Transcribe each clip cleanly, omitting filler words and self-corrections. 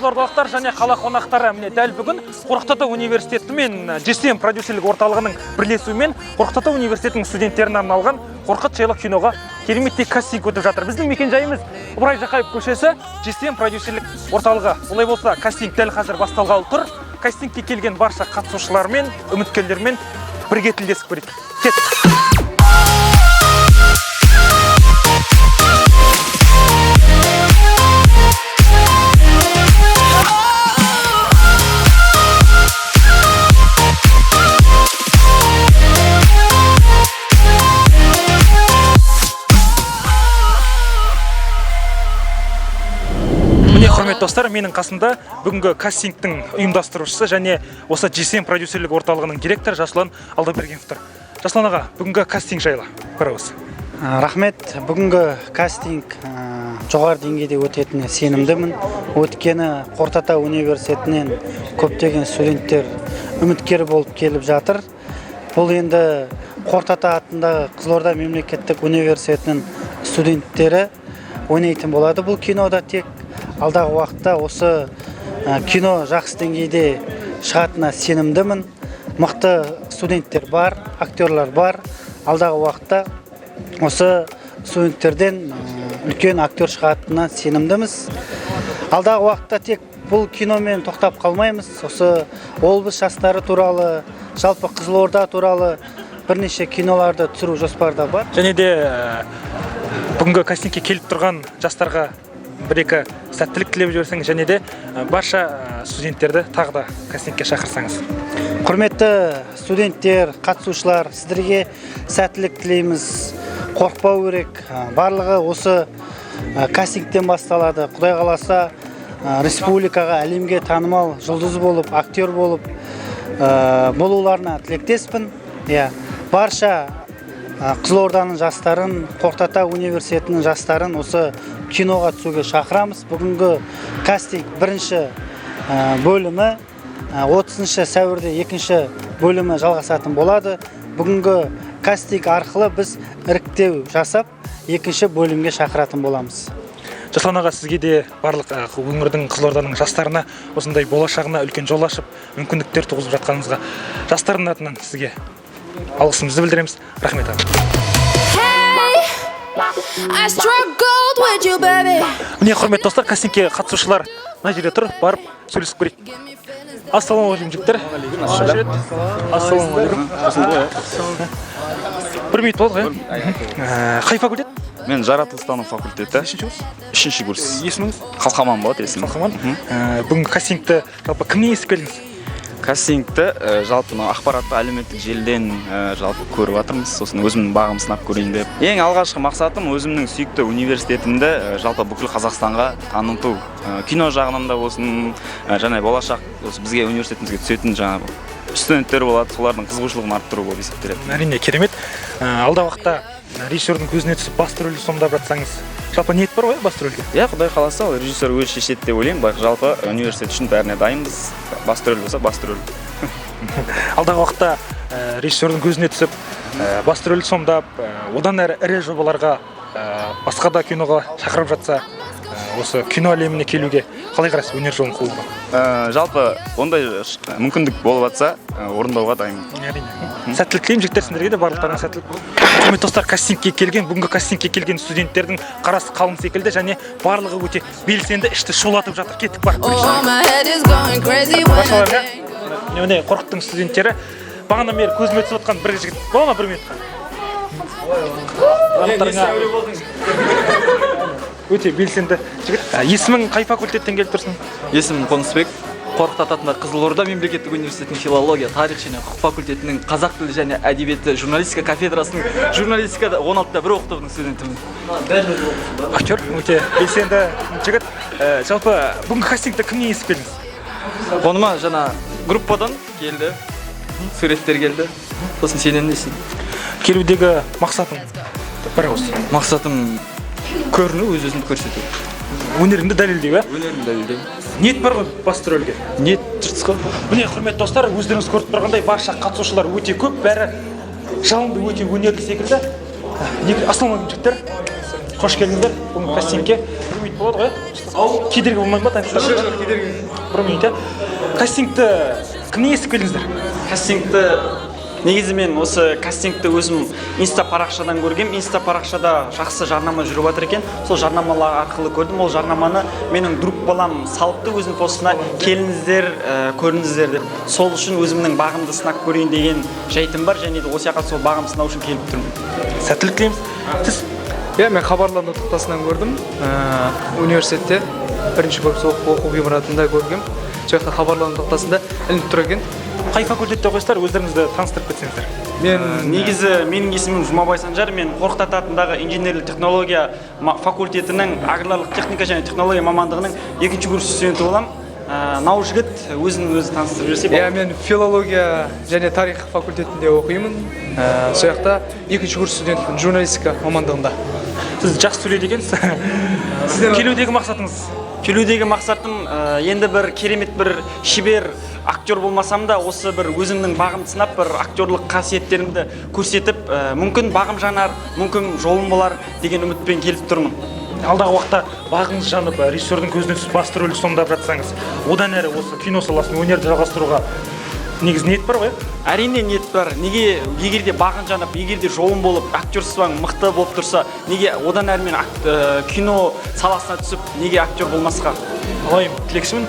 қызылордалықтар және қала қонақтары, міне дәл бүгін Қорқыт Ата университеті мен GSM продюсерлік орталығының бірлесуімен Қорқыт Ата университетінің студенттеріне арналған Қорқыт жайлы киноға кереметтей кастинг өтіп жатыр. Біздің мекен-жайымыз Ыбырай Жақаев көшесі, GSM продюсерлік орталығы. Олай болса, кастинг дәл қазір басталғалы тұр. Кастингке келген барша қатысушылармен, үміткерлермен бірге тілдесіп көрейік. Кеттік. Құрметті достар, менің қасымда бүгінгі кастингтің ұйымдастырушысы және осы GSM продюсерлік орталығының директоры Жасұлан Алдабергенов тұр. Жасұлан аға, бүгінгі кастинг жайлы бір ауыз. Рахмет. Бүгінгі кастинг жоғары деңгейде өтетініне сенімдімін. Өткені Қорқыт Ата университетінен көптеген студенттер үміткер болып келіп жатыр. Бұл енді Қорқыт Ата атындағы Қызылорда мемлекеттік университетінің студенттері ойнайтын болады. Бұл кинода тек алдағы уақытта осы кино жақсы деңгейде шығатынына сенімдімін. Мықты студенттер бар, актерлар бар. Алдағы уақытта осы студенттерден үлкен актер шығатынына сенімдіміз. Алдағы уақытта тек бұл киномен тоқтап қалмаймыз. Осы облыс жастары туралы, жалпы Қызылорда туралы бірнеше киноларды түсіру жоспарда бар. Және де бүгінгі кастингке келіп тұрған жастарға бір-екі сәттілік тілеп жіберсеңіз, және де барша студенттерді тағы да кастингке шақырсаңыз. Құрметті студенттер, қатысушылар, сіздерге сәттілік тілейміз. Қорықпау керек. Барлығы осы кастингтен басталады. Құдай қаласа, республикаға, әлемге танымал жұлдыз болып, актер болып болуларына тілектеспін. Барша Қызылорданың жастарын, Қорқыт Ата университетінің жастарын осы киноға түсуге шақырамыз. Бүгінгі кастинг бірінші бөлімі 30 сәуірде екінші бөлімі жалғасатын болады. Бүгінгі кастинг арқылы біз іріктеу жасап, екінші бөлімге шақыратын боламыз. Жасұлан аға, сізге де барлық өңірдің, Қызылорданың жастарына осындай болашағына үлкен жол ашып, мүмкіндіктер туғызып жатқаныңызға жастардың атынан сізге алғысымызды білдіреміз. Рахмет аға. Міне, құрметті достар, кастингке қатысушылар мына жерде тұр, барып сөйлесіп көрейік. Ассалаумағалейкум жігіттер. Ассалаумағалейкум. Бір минут болды ғой. Қай факультет? Мен жаратылыстану факультеті. Үшінші курс. Есіміңіз? Қалқаман болады есімім. Қалқаман. Бүгінгі кастингті жалпы кімнен естіп келдіңіз? Кастингті жалпы ақпаратты әлеуметтік желіден жалпы көріп жатырмыз. Сосын өзімнің бағым сынап көрейін деп. Ең алғашқы мақсатым өзімнің сүйікті университетімді жалпы бүкіл Қазақстанға таныту. Кино жағынан да болсын, және болашақ бізге университетімізге түсетін жаңағы студенттер болады, солардың қызығушылығын арттыру болып есептеледі. Әрине, керемет. Алда уақытта режиссердің көзіне түсіп басты рөлді сомдап жатсаңыз, жалпы ниет бар ғой басты рөлге? Құдай қаласа, режиссер өзі шешеді деп ойлаймын. Бірақ жалпы университет үшін бәріне дайынбыз. Басты рөл болса, басты рөл. Алдағы уақытта режиссердің көзіне түсіп, басты рөлді сомдап, одан әрі ірі жобаларға, басқа да киноға шақырып жатса, осы кино әлеміне келуге қалай қарайсыз, өнер жолын қууға? Жалпы ондай мүмкіндік болып жатса, орындауға дайынмын. Әрине. Сәттілік тілеймін жігіттер, сендерге де барлықтарына сәттілік. Құрметті достар, бүгінгі кастингке келген студенттердің қарасы қалың секілді және барлығы өте белсенді, ішті шулатып жатыр. Кеттік бар. Башалар, міне Қорқыттың студенттері бағана бері көзіме түсіп отқан бір жігіт. Бола ма бір минутқа? Өте белсенді жігіт. Есімің қай факультеттен келіп тұрсың? Есімім Қонысбек. Қорқыт Атасында Қызылорда мемлекеттік университетінің филология, тарих және құқық факультетінің қазақ тілі және әдебиеті журналистика кафедрасының журналистикада 16-та бір оқытудың студентімін. Актер, өте белсенді жігіт. Жалпы бүгінгі кастингті кімнен естіп келдіңіз? Оныма жаңа группадан келді, суреттер келді. Сосын сенен естідім. Келудегі мақсатың бір ауыз? Мақсатым көріну, өз-өзімді көрсету. Өнеріңді дәлелдеу, Өнерімді дәлелдеу. Ниет бар ғой басты рөлге? Ниет жұртыс қой. Міне, құрметті достар, өздеріңіз көріп тұрғандай барша қатысушылар өте көп, бәрі жалынды, өте өнерлі секілді. Ассалаумағалейкум жігіттер. Қош келдіңіздер. Бүгін кастингке 1 минут болады ғой? Кедергі болмай ма таныстырыңыздар? кедергі. 1 минут, иә. Кастингті кімнен естіп келдіңіздер? Кастингті негізі мен осы кастингті өзім инста парақшадан көргем. Инста парақшада жақсы жарнама жүріп жатыр екен. Сол жарнамалар арқылы көрдім. Ол жарнаманы менің друг балам салыпты өзінің постына, келіңіздер, көріңіздер деп. Сол үшін өзімнің бағымды сынап көрейін деген жайтым бар, және де осы жаққа сол бағым сынау үшін келіп тұрмын. Сәттілік тілейміз. Сіз Иә, мен хабарланды тоқтасынан көрдім. Университетте бірінші курс оқу ғимаратында көргем. Сол жақта хабарланды тоқтасында ілініп тұр екен. қай факультетте оқисыздар? Өздеріңізді таныстырып кетсеңіздер. Мен Негізі менің есімім Жұмабай Санжар, мен Қорқыт Ата атындағы инженерлік технология факультетінің аграрлық техника және технология мамандығының 2-ші курс студенті боламын. Нау жігіт өзін-өзі таныстырып жіберсе Иә, мен филология және тарих факультетінде оқимын. Сол жақта 2-ші курс студентпін, журналистика мамандығында. Сіз жақсы сөйлейді екенсіз. Келудегі мақсатыңыз? Келудегі мақсатым енді бір керемет бір шебер актер болмасам да, осы бір өзімнің бағым сынап, бір актерлық қасиеттерімді көрсетіп, мүмкін бағым жанар, мүмкін жолым болар деген үмітпен келіп тұрмын. Алдағы уақытта бағыңыз жанып, режиссердің көзіне түсіп басты рөлді сомдап жатсаңыз, одан әрі осы кино саласын, өнерді жалғастыруға негіз ниет бар ғой? Әрине ниет бар. Неге егер де бағын жанып, егер де жолым болып, актерсың мықты болып тұрса, неге одан әрі мен кино саласына түсіп, неге актер болмасқа? Алайым, тілекшімін.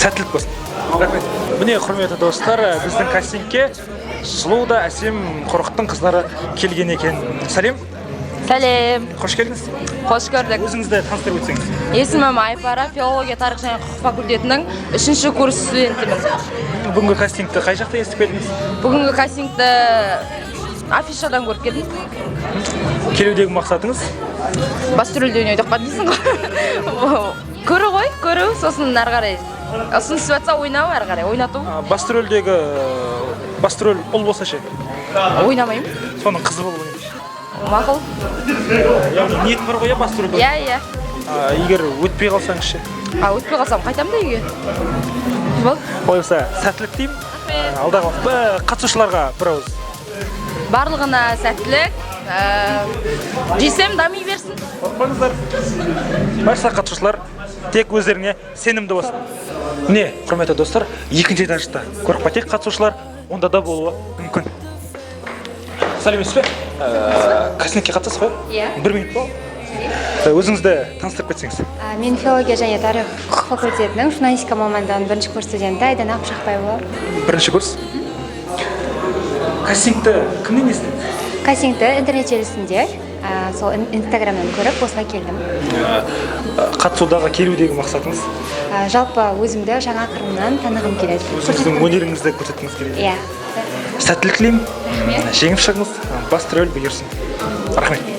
Сәттілік болсын. Міне, құрметті достар, біздің кастингке сұлу да әсем Қорқыттың қыздары келген екен. Сәлем. Сәлем. Қош келдіңіз. Қош көрдік. Өзіңізді таныстырып өтсеңіз. Есімім Айпара, филология, тарих және құқық факультетінің 3-ші курс студентімін. Бүгінгі кастингті қай жақта естіп келдіңіз? Бүгінгі кастингті афишадан көріп келдім. Келудегі мақсатыңыз? Басты рөлде ойнауды дейсің ғой. Көру ғой, көру, сосын әрі қарай. Ұсыныс жатса ойнау, әрі қарай ойнату. Басты рөл ұл болса ше? Ойнамаймын. Соның қызы болып ойнайды. Мақұл. Ниет бар ғой, басты рөлде? Иә. Егер өтпей қалсаңыз ше? Өтпей қалсам қайтам да үйге. Бол. Қойса, сәттілік деймін. Алдағы уақытта қатысушыларға бір ауыз. Барлығына сәттілік. Жесем дами берсін. Қорқпаңыздар. Барша қатысушылар тек өздеріне сенімді болсын. Міне, құрметті достар, 2-ші этажда қорықпа тек қатысушылар онда да болуы мүмкін. Сәлеметсіз бе? Кастингке қатысасыз ғой? Иә. 1 минут бол. Өзіңізді таныстырып кетсеңіз. Мен филология және тарих құқық факультетінің журналистика мамандығының 1-ші курс студенті Айдана Қыпшақбайұлы. 1-ші курс. Кастингті кімнен естідіңіз? Кастингті интернет желісінде, сол инстаграмнан көріп осылай келдім. Қатысудағы келудегі мақсатыңыз? Жалпы өзімді жаңа қырымнан танығым келеді. Өзіңіздің өнеріңізді көрсеткіңіз келеді. Иә. Сәттілік тілеймін. Жеңіп шығыңыз, басты рөл бұйырсын. Рахмет.